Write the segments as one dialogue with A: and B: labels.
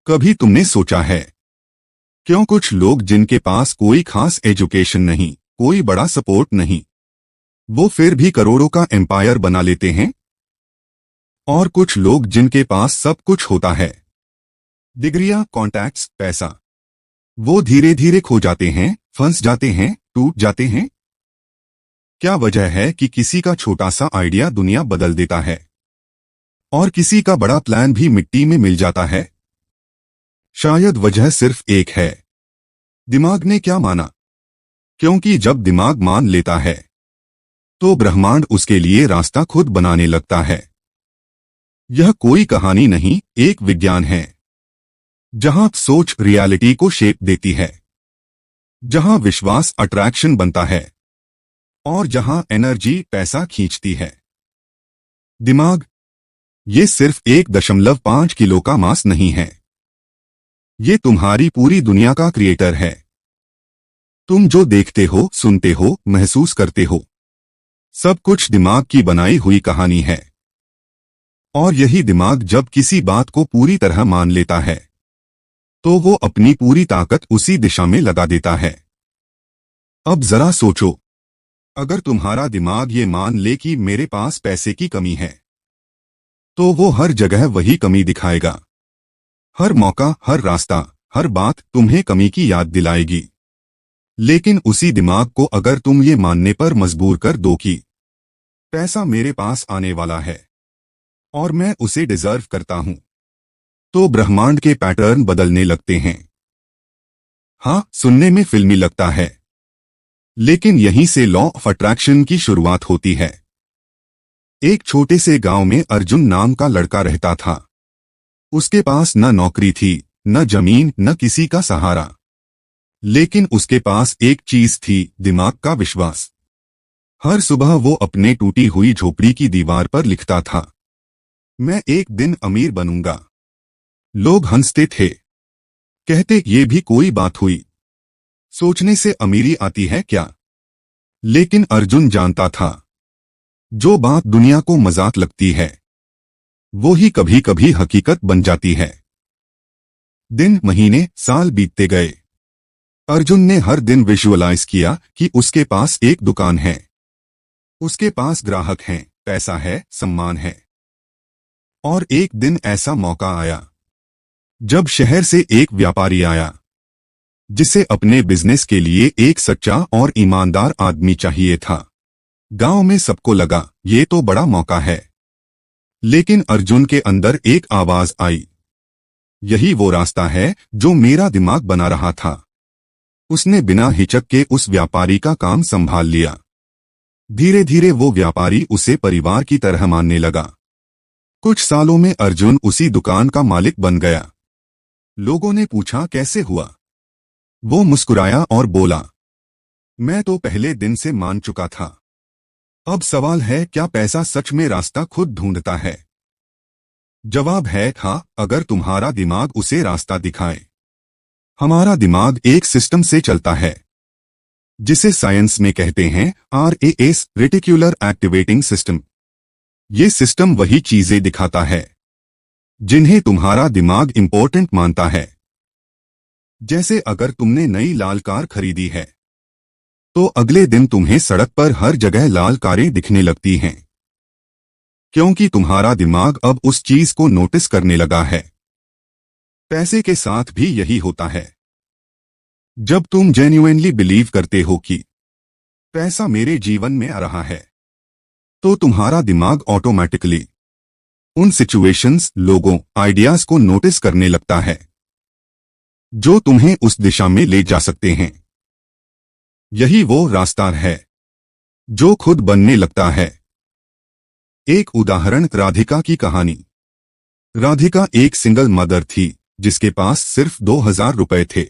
A: कभी तुमने सोचा है क्यों कुछ लोग जिनके पास कोई खास एजुकेशन नहीं, कोई बड़ा सपोर्ट नहीं, वो फिर भी करोड़ों का एम्पायर बना लेते हैं? और कुछ लोग जिनके पास सब कुछ होता है, डिग्रियां, कॉन्टैक्ट्स, पैसा, वो धीरे धीरे खो जाते हैं, फंस जाते हैं, टूट जाते हैं? क्या वजह है कि किसी का छोटा सा आइडिया दुनिया बदल देता है और किसी का बड़ा प्लान भी मिट्टी में मिल जाता है? शायद वजह सिर्फ एक है, दिमाग ने क्या माना। क्योंकि जब दिमाग मान लेता है तो ब्रह्मांड उसके लिए रास्ता खुद बनाने लगता है। यह कोई कहानी नहीं, एक विज्ञान है, जहां सोच रियलिटी को शेप देती है, जहां विश्वास अट्रैक्शन बनता है और जहां एनर्जी पैसा खींचती है। दिमाग, ये सिर्फ 1.5 किलो का मांस नहीं है, ये तुम्हारी पूरी दुनिया का क्रिएटर है। तुम जो देखते हो, सुनते हो, महसूस करते हो, सब कुछ दिमाग की बनाई हुई कहानी है। और यही दिमाग जब किसी बात को पूरी तरह मान लेता है तो वो अपनी पूरी ताकत उसी दिशा में लगा देता है। अब जरा सोचो, अगर तुम्हारा दिमाग ये मान ले कि मेरे पास पैसे की कमी है, तो वो हर जगह वही कमी दिखाएगा। हर मौका, हर रास्ता, हर बात तुम्हें कमी की याद दिलाएगी। लेकिन उसी दिमाग को अगर तुम ये मानने पर मजबूर कर दो कि पैसा मेरे पास आने वाला है और मैं उसे डिजर्व करता हूं, तो ब्रह्मांड के पैटर्न बदलने लगते हैं। हाँ, सुनने में फिल्मी लगता है, लेकिन यहीं से लॉ ऑफ अट्रैक्शन की शुरुआत होती है। एक छोटे से गांव में अर्जुन नाम का लड़का रहता था। उसके पास न नौकरी थी, न जमीन, न किसी का सहारा, लेकिन उसके पास एक चीज थी, दिमाग का विश्वास। हर सुबह वो अपने टूटी हुई झोपड़ी की दीवार पर लिखता था, मैं एक दिन अमीर बनूंगा। लोग हंसते थे, कहते ये भी कोई बात हुई, सोचने से अमीरी आती है क्या? लेकिन अर्जुन जानता था, जो बात दुनिया को मजाक लगती है वो ही कभी कभी हकीकत बन जाती है। दिन, महीने, साल बीतते गए। अर्जुन ने हर दिन विजुअलाइज किया कि उसके पास एक दुकान है, उसके पास ग्राहक हैं, पैसा है, सम्मान है। और एक दिन ऐसा मौका आया जब शहर से एक व्यापारी आया जिसे अपने बिजनेस के लिए एक सच्चा और ईमानदार आदमी चाहिए था। गांव में सबको लगा ये तो बड़ा मौका है, लेकिन अर्जुन के अंदर एक आवाज आई, यही वो रास्ता है जो मेरा दिमाग बना रहा था। उसने बिना हिचक के उस व्यापारी का काम संभाल लिया। धीरे धीरे वो व्यापारी उसे परिवार की तरह मानने लगा। कुछ सालों में अर्जुन उसी दुकान का मालिक बन गया। लोगों ने पूछा कैसे हुआ? वो मुस्कुराया और बोला, मैं तो पहले दिन से मान चुका था। अब सवाल है, क्या पैसा सच में रास्ता खुद ढूंढता है? जवाब है हाँ, अगर तुम्हारा दिमाग उसे रास्ता दिखाए। हमारा दिमाग एक सिस्टम से चलता है जिसे साइंस में कहते हैं RAS, रेटिक्युलर एक्टिवेटिंग सिस्टम। ये सिस्टम वही चीजें दिखाता है जिन्हें तुम्हारा दिमाग इंपॉर्टेंट मानता है। जैसे अगर तुमने नई लाल कार खरीदी है तो अगले दिन तुम्हें सड़क पर हर जगह लाल कारें दिखने लगती हैं, क्योंकि तुम्हारा दिमाग अब उस चीज को नोटिस करने लगा है। पैसे के साथ भी यही होता है। जब तुम जेन्युइनली बिलीव करते हो कि पैसा मेरे जीवन में आ रहा है, तो तुम्हारा दिमाग ऑटोमेटिकली उन सिचुएशंस, लोगों, आइडियाज को नोटिस करने लगता है जो तुम्हें उस दिशा में ले जा सकते हैं। यही वो रास्ता है जो खुद बनने लगता है। एक उदाहरण, राधिका की कहानी। राधिका एक सिंगल मदर थी जिसके पास सिर्फ 2000 रुपए थे।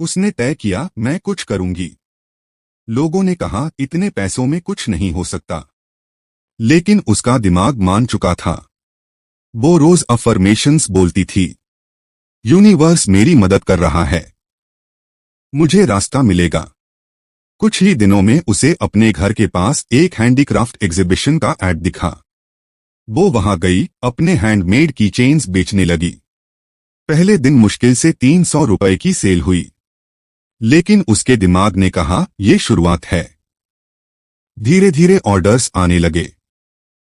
A: उसने तय किया, मैं कुछ करूंगी। लोगों ने कहा, इतने पैसों में कुछ नहीं हो सकता, लेकिन उसका दिमाग मान चुका था। वो रोज अफर्मेशंस बोलती थी, यूनिवर्स मेरी मदद कर रहा है, मुझे रास्ता मिलेगा। कुछ ही दिनों में उसे अपने घर के पास एक हैंडीक्राफ्ट एग्जीबिशन का ऐड दिखा। वो वहां गई, अपने हैंडमेड की चेन्स बेचने लगी। पहले दिन मुश्किल से 300 रुपए की सेल हुई, लेकिन उसके दिमाग ने कहा ये शुरुआत है। धीरे धीरे ऑर्डर्स आने लगे।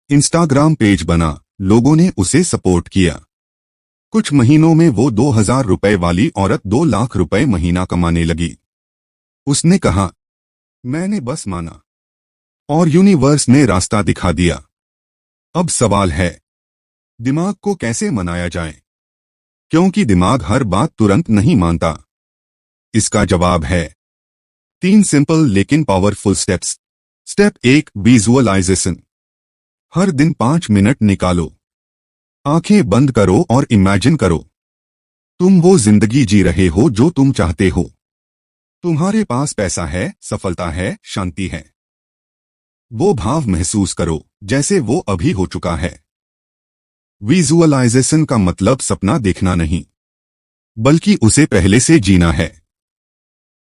A: इंस्टाग्राम पेज बना, लोगों ने उसे सपोर्ट किया। कुछ महीनों में वो 2000 रुपए वाली औरत 2 लाख रुपए महीना कमाने लगी। उसने कहा, मैंने बस माना और यूनिवर्स ने रास्ता दिखा दिया। अब सवाल है, दिमाग को कैसे मनाया जाए? क्योंकि दिमाग हर बात तुरंत नहीं मानता। इसका जवाब है 3 सिंपल लेकिन पावरफुल स्टेप्स। Step 1, visualisation. हर दिन 5 मिनट निकालो, आंखें बंद करो और इमेजिन करो तुम वो जिंदगी जी रहे हो जो तुम चाहते हो। तुम्हारे पास पैसा है, सफलता है, शांति है। वो भाव महसूस करो जैसे वो अभी हो चुका है। विजुअलाइजेशन का मतलब सपना देखना नहीं, बल्कि उसे पहले से जीना है।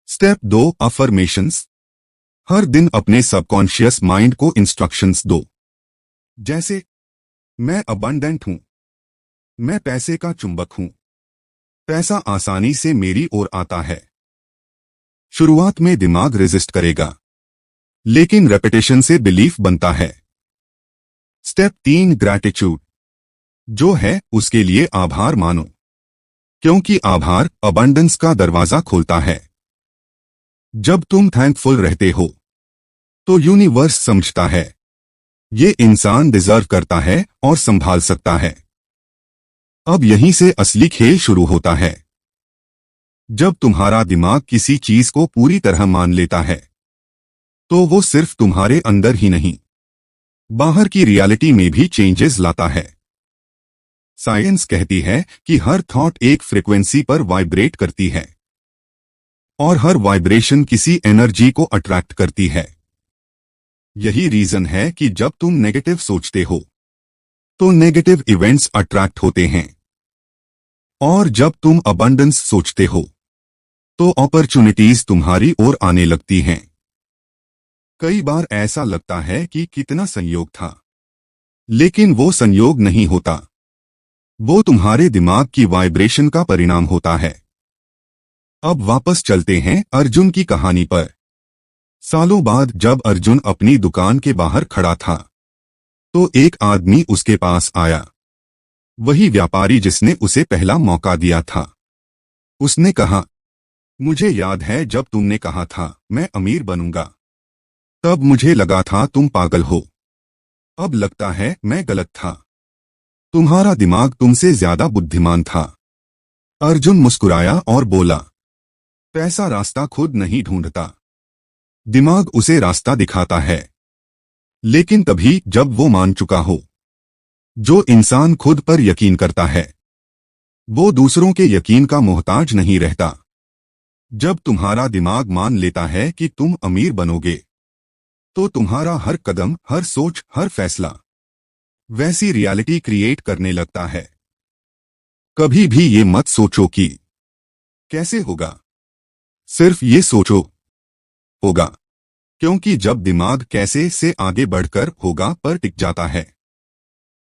A: Step 2, affirmations. हर दिन अपने सबकॉन्शियस माइंड को इंस्ट्रक्शंस दो, जैसे मैं अबंडेंट हूं, मैं पैसे का चुंबक हूं, पैसा आसानी से मेरी ओर आता है। शुरुआत में दिमाग रेजिस्ट करेगा, लेकिन रेपिटेशन से बिलीफ बनता है। Step 3, gratitude. जो है उसके लिए आभार मानो, क्योंकि आभार अबंडेंस का दरवाजा खोलता है। जब तुम थैंकफुल रहते हो तो यूनिवर्स समझता है ये इंसान डिजर्व करता है और संभाल सकता है। अब यहीं से असली खेल शुरू होता है। जब तुम्हारा दिमाग किसी चीज को पूरी तरह मान लेता है, तो वो सिर्फ तुम्हारे अंदर ही नहीं, बाहर की रियलिटी में भी चेंजेस लाता है। साइंस कहती है कि हर थॉट एक फ्रीक्वेंसी पर वाइब्रेट करती है, और हर वाइब्रेशन किसी एनर्जी को अट्रैक्ट करती है। यही रीजन है कि जब तुम नेगेटिव सोचते हो, तो नेगेटिव इवेंट्स अट्रैक्ट होते हैं, और जब तुम अबंडेंस सोचते हो, तो अपॉर्चुनिटीज तुम्हारी ओर आने लगती हैं। कई बार ऐसा लगता है कि कितना संयोग था, लेकिन वो संयोग नहीं होता, वो तुम्हारे दिमाग की वाइब्रेशन का परिणाम होता है। अब वापस चलते हैं अर्जुन की कहानी पर। सालों बाद जब अर्जुन अपनी दुकान के बाहर खड़ा था, तो एक आदमी उसके पास आया, वही व्यापारी जिसने उसे पहला मौका दिया था। उसने कहा, मुझे याद है जब तुमने कहा था मैं अमीर बनूंगा, तब मुझे लगा था तुम पागल हो। अब लगता है मैं गलत था, तुम्हारा दिमाग तुमसे ज्यादा बुद्धिमान था। अर्जुन मुस्कुराया और बोला, पैसा रास्ता खुद नहीं ढूंढता, दिमाग उसे रास्ता दिखाता है। लेकिन तभी जब वो मान चुका हो। जो इंसान खुद पर यकीन करता है, वो दूसरों के यकीन का मोहताज नहीं रहता। जब तुम्हारा दिमाग मान लेता है कि तुम अमीर बनोगे, तो तुम्हारा हर कदम, हर सोच, हर फैसला वैसी रियलिटी क्रिएट करने लगता है। कभी भी ये मत सोचो कि कैसे होगा, सिर्फ ये सोचो होगा, क्योंकि जब दिमाग कैसे से आगे बढ़कर होगा पर टिक जाता है,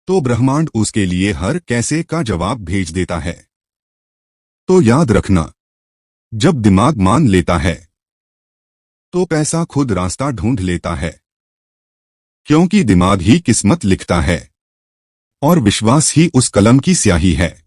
A: तो ब्रह्मांड उसके लिए हर कैसे का जवाब भेज देता है। तो याद रखना, जब दिमाग मान लेता है, तो पैसा खुद रास्ता ढूंढ लेता है, क्योंकि दिमाग ही किस्मत लिखता है और विश्वास ही उस कलम की स्याही है।